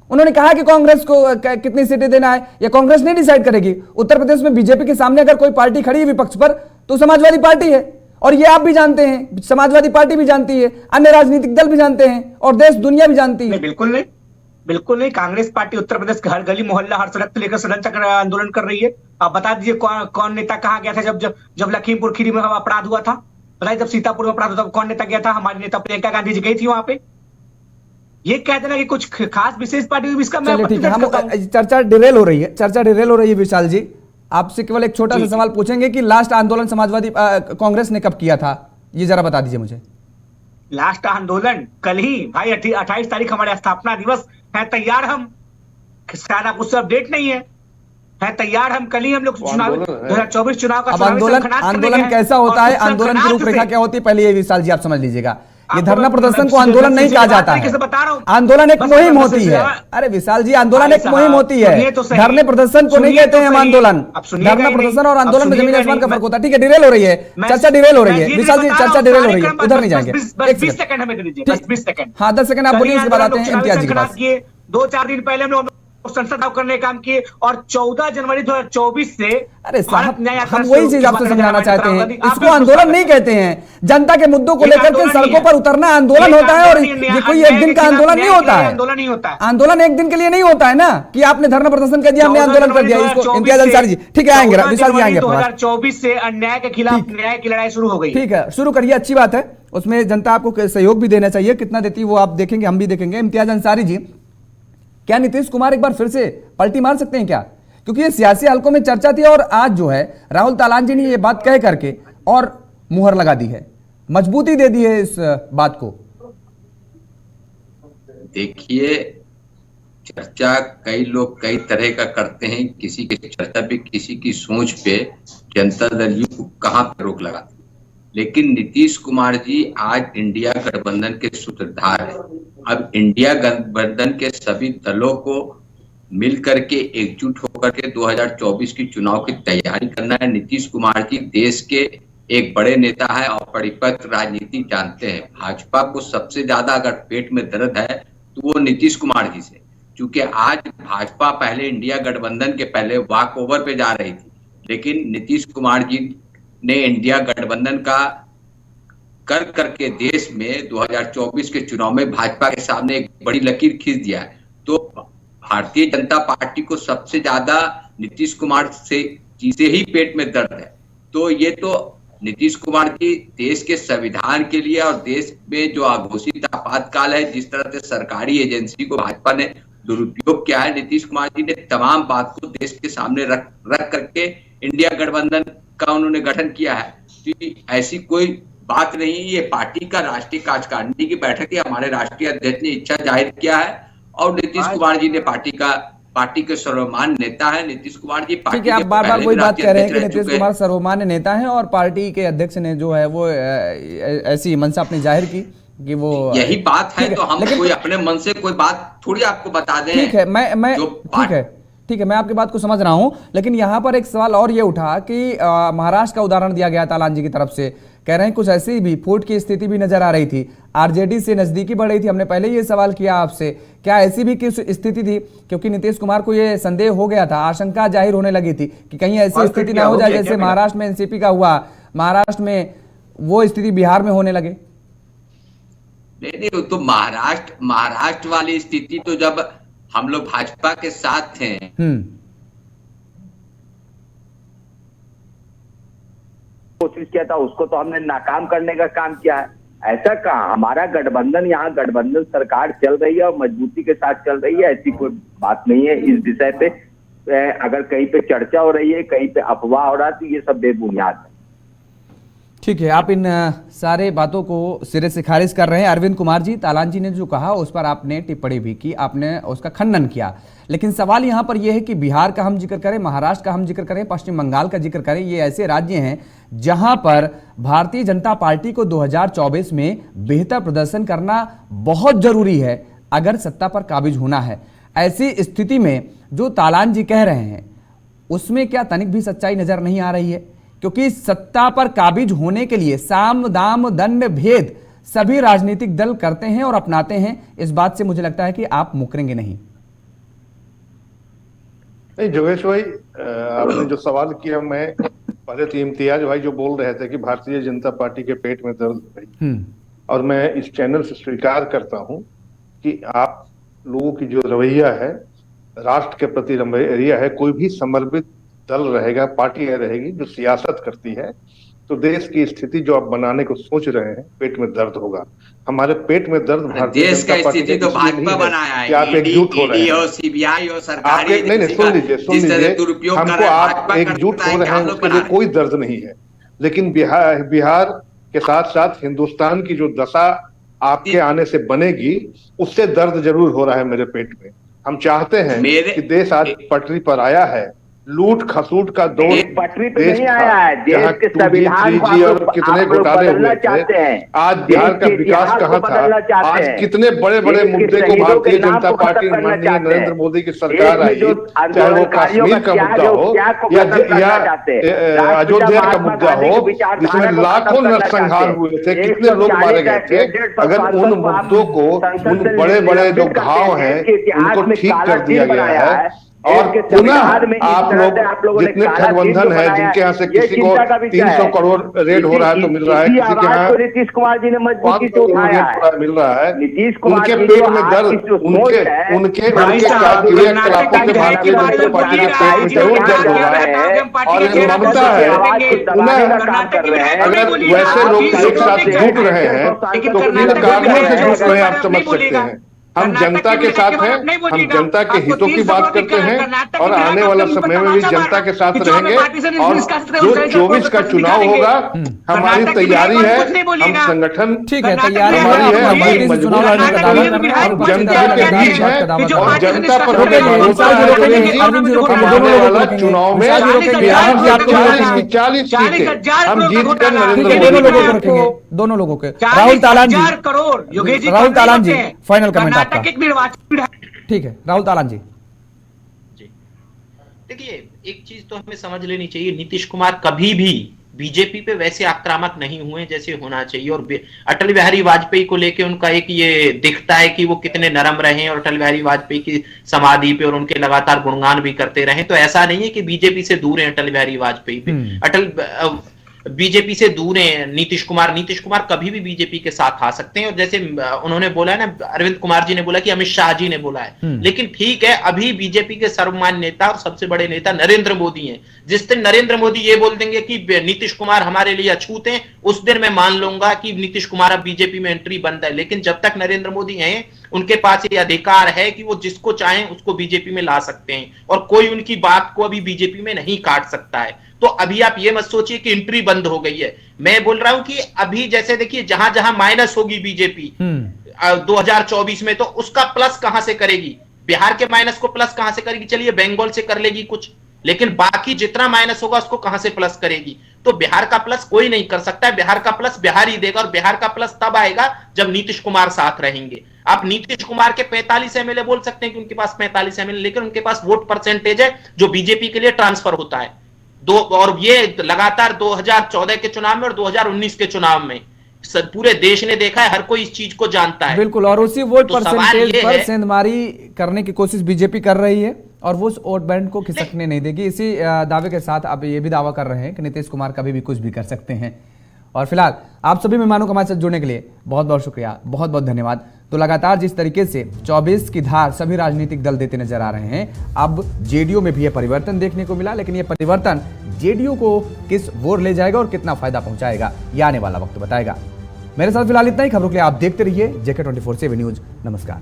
Speaker 1: उन्होंने कहा कि कांग्रेस को कितनी सीटें देना है या कांग्रेस नहीं डिसाइड करेगी। उत्तर प्रदेश में बीजेपी के सामने अगर कोई पार्टी खड़ी है विपक्ष पर तो समाजवादी पार्टी है, और ये आप भी जानते हैं, समाजवादी पार्टी भी जानती है, अन्य राजनीतिक दल भी जानते हैं और देश दुनिया भी जानती है।
Speaker 2: बिल्कुल नहीं। कांग्रेस पार्टी उत्तर प्रदेश के हर गली मोहल्ला, हर सड़क से लेकर सदन तक आंदोलन कर रही है। आप बता दीजिए कौन नेता कहाँ गया था जब लखीमपुर खीरी में अपराध हुआ था? बताइए, जब सीतापुर में अपराध हुआ था कौन नेता गया था? हमारी नेता प्रियंका गांधी जी गई थी वहां पे। ये कहते ना कि कुछ खास विशेष पार्टी, इसका मैं
Speaker 1: ठीक है, हम चर्चा डिरेल हो रही है विशाल जी। आपसे केवल एक छोटा सा सवाल पूछेंगे कि लास्ट आंदोलन समाजवादी कांग्रेस ने कब किया था, ये जरा बता दीजिए मुझे।
Speaker 2: लास्ट आंदोलन कल ही भाई, 28 तारीख हमारे स्थापना दिवस है। तैयार हम, शायद आप उससे अपडेट नहीं है तैयार हम, कल ही हम लोग चुनाव 2024 चुनाव का
Speaker 1: आंदोलन कैसा होता है, आंदोलन की रूपरेखा क्या होती है, पहले ये विशाल जी आप समझ लीजिएगा। ये धरना प्रदर्शन को आंदोलन नहीं कहा जाता है।
Speaker 2: बता रहा हूं,
Speaker 1: आंदोलन एक मुहिम होती है। अरे विशाल जी, आंदोलन एक मुहिम होती है, धरने प्रदर्शन को नहीं कहते हैं हम आंदोलन। धरना प्रदर्शन और आंदोलन में जमीन आसमान का फर्क होता है। ठीक है, डिरेल हो रही है चर्चा, डिरेल हो रही है विशाल जी, चर्चा डिरेल हो रही है, उधर नहीं जाएंगे।
Speaker 2: 20 सेकंड हमें दे दीजिए, बस 20 सेकंड।
Speaker 1: हाँ 10 सेकंड आप बोलिए, उसके बाद आते हैं इम्तियाज जी के पास।
Speaker 2: 2-4 दिन पहले हम लोग संसद करने का काम किए और 14 जनवरी 2024 से
Speaker 1: अरे साहब, हम वही चीज आपसे समझाना चाहते हैं, इसको आंदोलन नहीं कहते हैं। जनता के मुद्दों को लेकर के सड़कों पर उतरना आंदोलन होता है, और ये कोई एक दिन का आंदोलन नहीं होता है।
Speaker 2: आंदोलन नहीं होता है,
Speaker 1: आंदोलन एक दिन के लिए नहीं होता है ना, कि आपने धरना प्रदर्शन कर दिया, हमने आंदोलन कर दिया। इसको इम्तियाज अंसारी जी, ठीक है आएंगे, विशाल जी आएंगे।
Speaker 2: 2024 से अन्याय के खिलाफ न्याय की लड़ाई शुरू हो गई।
Speaker 1: ठीक है, शुरू करिए, अच्छी बात है। उसमें जनता आपको सहयोग भी देना चाहिए, कितना देती है वो आप देखेंगे, हम भी देखेंगे। इम्तियाज अंसारी जी, क्या नीतीश कुमार एक बार फिर से पलटी मार सकते हैं क्या? क्योंकि ये सियासी हलकों में चर्चा थी, और आज जो है राहुल तालान जी ने ये बात कह करके और मुहर लगा दी है, मजबूती दे दी है इस बात को।
Speaker 3: देखिए, चर्चा कई लोग कई तरह का करते हैं, किसी की चर्चा पे, किसी की सोच पे जनता दल यू कहां पे रोक लगाती, लेकिन नीतीश कुमार जी आज इंडिया गठबंधन के सूत्रधार हैं। अब इंडिया गठबंधन के सभी दलों को मिल करके एकजुट होकर के 2024 की चुनाव की तैयारी करना है। नीतीश कुमार जी देश के एक बड़े नेता है और परिपक्व राजनीति जानते हैं। भाजपा को सबसे ज्यादा अगर पेट में दर्द है तो वो नीतीश कुमार जी से, क्योंकि आज भाजपा पहले इंडिया गठबंधन के पहले वॉक ओवर पे जा रही थी, लेकिन नीतीश कुमार जी ने इंडिया गठबंधन का कर करके देश में 2024 के चुनाव में भाजपा के सामने एक बड़ी लकीर खींच दिया है। तो भारतीय जनता पार्टी को सबसे ज्यादा नीतीश कुमार से चीजें ही पेट में दर्द है। तो ये तो नीतीश कुमार जी देश के संविधान के लिए और देश में जो अघोषित आपातकाल है, जिस तरह से सरकारी एजेंसी को भाजपा ने दुरुपयोग किया है, नीतीश कुमार जी ने तमाम बात को देश के सामने रख करके इंडिया गठबंधन का उन्होंने गठन किया है। तो ऐसी कोई बात नहीं, ये पार्टी का राष्ट्रीय कार्यकारिणी की बैठक है, हमारे राष्ट्रीय अध्यक्ष ने इच्छा जाहिर किया है और नीतीश कुमार जी ने पार्टी के सर्वमान्य नेता है। नीतीश कुमार जी पार्टी के
Speaker 1: आप बार बार वही बात कह रहे हैं कि नीतीश कुमार सर्वमान्य नेता है, और पार्टी के अध्यक्ष ने जो है वो ऐसी मंशा अपनी जाहिर की कि वो
Speaker 3: यही बात है। तो हम कोई अपने मन से कोई बात थोड़ी आपको बता दें।
Speaker 1: ठीक है, मैं ठीक है, मैं आपकी बात को समझ रहा हूं, लेकिन यहां पर एक सवाल और ये उठा कि महाराष्ट्र का उदाहरण दिया गया तालान जी की तरफ से, कह रहे हैं कुछ ऐसी भी फूट की स्थिति भी नजर आ रही थी, आरजेडी से नजदीकी बढ़ रही थी। हमने पहले ये सवाल किया आपसे, क्या ऐसी भी किस स्थिति थी? क्योंकि नीतीश कुमार को ये संदेह हो गया था, आशंका जाहिर होने लगी थी कि कहीं ऐसी स्थिति ना हो जाए जैसे महाराष्ट्र में एनसीपी का हुआ, महाराष्ट्र में वो स्थिति बिहार में होने लगे।
Speaker 3: नहीं, तो महाराष्ट्र वाली स्थिति तो जब हम लोग भाजपा के साथ थे,
Speaker 4: कोशिश किया था, उसको तो हमने नाकाम करने का काम किया है। ऐसा कहा, हमारा गठबंधन, यहाँ गठबंधन सरकार चल रही है और मजबूती के साथ चल रही है, ऐसी कोई बात नहीं है। इस विषय पे अगर कहीं पे चर्चा हो रही है, कहीं पे अफवाह हो रहा है, तो ये सब बेबुनियाद है।
Speaker 1: ठीक है, आप इन सारे बातों को सिरे से खारिज कर रहे हैं। अरविंद कुमार जी, तालान जी ने जो कहा उस पर आपने टिप्पणी भी की, आपने उसका खंडन किया, लेकिन सवाल यहां पर यह है कि बिहार का हम जिक्र करें, महाराष्ट्र का हम जिक्र करें, पश्चिम बंगाल का जिक्र करें, ये ऐसे राज्य हैं जहां पर भारतीय जनता पार्टी को 2024 में बेहतर प्रदर्शन करना बहुत जरूरी है अगर सत्ता पर काबिज होना है। ऐसी स्थिति में जो तालान जी कह रहे हैं उसमें क्या तनिक भी सच्चाई नजर नहीं आ रही है? क्योंकि सत्ता पर काबिज होने के लिए साम दाम दंड भेद सभी राजनीतिक दल करते हैं और अपनाते हैं। इस बात से मुझे लगता है कि आप मुकरेंगे नहीं।
Speaker 5: जोगेश भाई, आपने जो सवाल किया, मैं पहले तो इम्तियाज भाई जो बोल रहे थे कि भारतीय जनता पार्टी के पेट में दर्द है, और मैं इस चैनल से स्वीकार करता हूं कि आप लोगों की जो रवैया है, राष्ट्र के प्रति रवैया है, कोई भी समर्पित दल रहेगा, पार्टी रहेगी जो सियासत करती है, तो देश की स्थिति जो आप बनाने को सोच रहे हैं, पेट में दर्द होगा। हमारे पेट में दर्द भारतीय जनता पार्टी की तो भाजपा बनाया है। आप एकजुट हो रहे हैं, सीबीआई और सरकारी, नहीं सुन लीजिए, हमको आप एकजुट हो रहे हैं, उसके लिए कोई दर्द नहीं है। लेकिन बिहार के साथ साथ हिंदुस्तान की जो दशा आपके आने से बनेगी, उससे दर्द जरूर हो रहा है मेरे पेट में। हम चाहते हैं कि देश आज पटरी पर आया है, लूट खसूट का दौर
Speaker 4: पटरी पे
Speaker 5: देश
Speaker 4: नहीं
Speaker 5: था,
Speaker 4: आया है।
Speaker 5: जहाँ
Speaker 4: देश के
Speaker 5: 2G,
Speaker 4: संविधान को
Speaker 5: 3G और
Speaker 4: आप लोग
Speaker 5: कितने घोटाले
Speaker 4: बदलना
Speaker 5: हुए
Speaker 4: चाहते
Speaker 5: थे।
Speaker 4: हैं।
Speaker 5: आज बिहार का
Speaker 4: देश के
Speaker 5: विकास
Speaker 4: इतिहास
Speaker 5: कहाँ
Speaker 4: को
Speaker 5: था?
Speaker 4: बदलना चाहते
Speaker 5: आज
Speaker 4: हैं।
Speaker 5: कितने बड़े बड़े
Speaker 4: देश के
Speaker 5: मुद्दे को
Speaker 4: शहीदों
Speaker 5: भारतीय
Speaker 4: के नाम
Speaker 5: जनता
Speaker 4: को
Speaker 5: पार्टी
Speaker 4: खत्म करना
Speaker 5: माननीय
Speaker 4: चाहते हैं।
Speaker 5: नरेंद्र मोदी की सरकार
Speaker 4: देश में
Speaker 5: आई,
Speaker 4: जो
Speaker 5: चाहे वो
Speaker 4: आंदोलनकारियों
Speaker 5: कश्मीर
Speaker 4: का
Speaker 5: का
Speaker 4: त्याग
Speaker 5: मुद्दा
Speaker 4: है,
Speaker 5: हो
Speaker 4: उस त्याग को
Speaker 5: या
Speaker 4: खत्म करना चाहते हैं।
Speaker 5: अयोध्या का
Speaker 4: महात्मा
Speaker 5: मुद्दा
Speaker 4: गांधी
Speaker 5: हो,
Speaker 4: की विचारधारा
Speaker 5: जिसमें
Speaker 4: को
Speaker 5: लाखों
Speaker 4: खत्म करना
Speaker 5: नरसंहार
Speaker 4: चाहते
Speaker 5: हुए थे,
Speaker 4: हैं।
Speaker 5: कितने लोग मारे गए थे।
Speaker 4: 140
Speaker 5: अगर उन
Speaker 4: सांसद को आप
Speaker 5: मुद्दों को,
Speaker 4: संसद
Speaker 5: उन
Speaker 4: से
Speaker 5: बड़े बड़े जो
Speaker 4: निलंबित करते
Speaker 5: घाव
Speaker 4: हैं,
Speaker 5: हैं,
Speaker 4: देश के इतिहास
Speaker 5: उनको
Speaker 4: में
Speaker 5: ठीक
Speaker 4: काला
Speaker 5: कर दिया
Speaker 4: दिन
Speaker 5: गया
Speaker 4: बनाया
Speaker 5: है।
Speaker 4: देश
Speaker 5: और
Speaker 4: के
Speaker 5: पुनः
Speaker 4: संविधान में इस
Speaker 5: आप
Speaker 4: तरह
Speaker 5: लोग
Speaker 4: से आप लोगों ने
Speaker 5: जितने
Speaker 4: काला दिन
Speaker 5: ठगबंधन
Speaker 4: जो
Speaker 5: है,
Speaker 4: बनाया
Speaker 5: जिनके यहाँ से
Speaker 4: ये
Speaker 5: किसी को
Speaker 4: चिंता का विषय
Speaker 5: 300
Speaker 4: है।
Speaker 5: करोड़ रेड हो रहा है तो मिल रहा है,
Speaker 4: इसी
Speaker 5: किसी के
Speaker 4: आवाज
Speaker 5: यहाँ
Speaker 4: को नीतीश कुमार जी ने मजबूती
Speaker 5: 5
Speaker 4: से उठाया है।
Speaker 5: मिल रहा है।
Speaker 4: नीतीश कुमार
Speaker 5: उनके
Speaker 4: जी
Speaker 5: पेट
Speaker 4: जो
Speaker 5: में
Speaker 4: आज
Speaker 5: दर्द,
Speaker 4: की जो सोच
Speaker 5: उनके
Speaker 4: है,
Speaker 5: उनके
Speaker 2: भाई
Speaker 5: उनके
Speaker 2: साहब,
Speaker 5: क्रियाकलापों
Speaker 2: कर्नाटक
Speaker 5: से
Speaker 2: के
Speaker 5: भारतीय
Speaker 2: के बारे
Speaker 5: जनता
Speaker 2: में
Speaker 5: पार्टी के
Speaker 2: बोलिएगा,
Speaker 5: पेट में
Speaker 2: जो
Speaker 5: जरूर
Speaker 2: यहाँ
Speaker 5: दर्द हो
Speaker 2: क्या
Speaker 5: रहा
Speaker 2: कहता है
Speaker 5: है।
Speaker 2: कि हम पार्टी
Speaker 5: और
Speaker 2: के चेहरा
Speaker 5: ममता
Speaker 2: को
Speaker 5: है,
Speaker 2: देंगे।
Speaker 4: दबाने का काम कर रहे हैं।
Speaker 5: अगर वैसे लोग एक साथ झुक रहे हैं तो किन कारणों से झुक रहे हैं आप समझ सकते हैं। हम जनता के साथ हैं, हम जनता के हितों की बात करते हैं और आने वाला समय में भी जनता के साथ रहेंगे। और जो 24 का चुनाव होगा, हमारी तैयारी है, हम संगठन
Speaker 1: ठीक है, तैयारी
Speaker 5: हमारी है, हमारी
Speaker 1: मजबूत चुनाव लड़ने का दावा कर रहे हैं और
Speaker 5: जनता के बीच है और जनता पर हमें भरोसा है।
Speaker 1: अरविंद जी रोकेंगे,
Speaker 5: आने
Speaker 1: दोनों लोगों को
Speaker 5: वाला
Speaker 1: रोकेंगे।
Speaker 5: चुनाव में
Speaker 1: निशा जी रोकेंगे, अरविंद जी आपको भी रोकेंगे।
Speaker 5: 40 सीटें हम जीत कर
Speaker 1: ठीक
Speaker 5: नरेंद्र
Speaker 1: है,
Speaker 5: मोदी
Speaker 1: दोनों लोगों
Speaker 5: को
Speaker 1: को रखेंगे, दोनों लोगों के। राहुल तालान जी,
Speaker 2: 40,000 करोड़ योगेश जी,
Speaker 1: राहुल तालान जी, फाइनल कमेंट आपका।
Speaker 2: कर्नाटक एक निर्वाचन
Speaker 1: ठीक है, राहुल तालान जी।
Speaker 6: देखिए, एक चीज तो हमें समझ लेनी चाहिए, नीतीश कुमार कभी भी बीजेपी पे वैसे आक्रामक नहीं हुए जैसे होना चाहिए। और अटल बिहारी वाजपेयी को लेके उनका एक ये दिखता है कि वो कितने नरम रहे और अटल बिहारी वाजपेयी की समाधि पे और उनके लगातार गुणगान भी करते रहे। तो ऐसा नहीं है कि बीजेपी से दूर है अटल बिहारी वाजपेयी पे। बीजेपी से दूर है नीतीश कुमार कभी भी बीजेपी के साथ आ सकते हैं। और जैसे उन्होंने बोला है ना, अरविंद कुमार जी ने बोला कि अमित शाह जी ने बोला है, लेकिन ठीक है, अभी बीजेपी के सर्वमान्य नेता और सबसे बड़े नेता नरेंद्र मोदी हैं। जिस दिन नरेंद्र मोदी ये बोल देंगे कि नीतीश कुमार हमारे लिए अछूत हैं, उस दिन मैं मान लूंगा कि नीतीश कुमार अब बीजेपी में एंट्री बंद है। लेकिन जब तक नरेंद्र मोदी हैं, उनके पास ये अधिकार है कि वो जिसको चाहें उसको बीजेपी में ला सकते हैं और कोई उनकी बात को अभी बीजेपी में नहीं काट सकता है। तो अभी आप ये मत सोचिए कि एंट्री बंद हो गई है। मैं बोल रहा हूं कि अभी जैसे देखिए, जहां जहां माइनस होगी बीजेपी 2024 में, तो उसका प्लस कहां से करेगी? बिहार के माइनस को प्लस कहां से करेगी? चलिए बंगाल से कर लेगी कुछ, लेकिन बाकी जितना माइनस होगा उसको कहां से प्लस करेगी? तो बिहार का प्लस कोई नहीं कर सकता है। बिहार का प्लस बिहार ही देगा और बिहार का प्लस तब आएगा जब नीतीश कुमार साथ रहेंगे। आप नीतीश कुमार के 45 एमएलए बोल सकते हैं कि उनके पास 45 एमएलए, लेकिन उनके पास वोट परसेंटेज है जो बीजेपी के लिए ट्रांसफर होता है। और ये लगातार 2014 के चुनाव में और 2019 के चुनाव में पूरे देश ने देखा है, हर कोई इस चीज को जानता है।
Speaker 1: बिल्कुल, और उसी वोट
Speaker 6: तो
Speaker 1: परसेंटेज पर सेंधमारी करने की कोशिश बीजेपी कर रही है और वो उस वोट बैंक को खिसकने नहीं देगी। इसी दावे के साथ आप ये भी दावा कर रहे हैं कि नीतीश कुमार कभी भी कुछ भी कर सकते हैं। और फिलहाल आप सभी मेहमानों को हमारे साथ जुड़ने के लिए बहुत बहुत शुक्रिया, बहुत बहुत धन्यवाद। तो लगातार जिस तरीके से 24 की धार सभी राजनीतिक दल देते नजर आ रहे हैं, अब जेडीयू में भी यह परिवर्तन देखने को मिला, लेकिन यह परिवर्तन जेडीयू को किस ओर ले जाएगा और कितना फायदा पहुंचाएगा, ये आने वाला वक्त बताएगा। मेरे साथ फिलहाल इतना ही। खबरों के लिए आप देखते रहिए JK24/7 न्यूज। नमस्कार।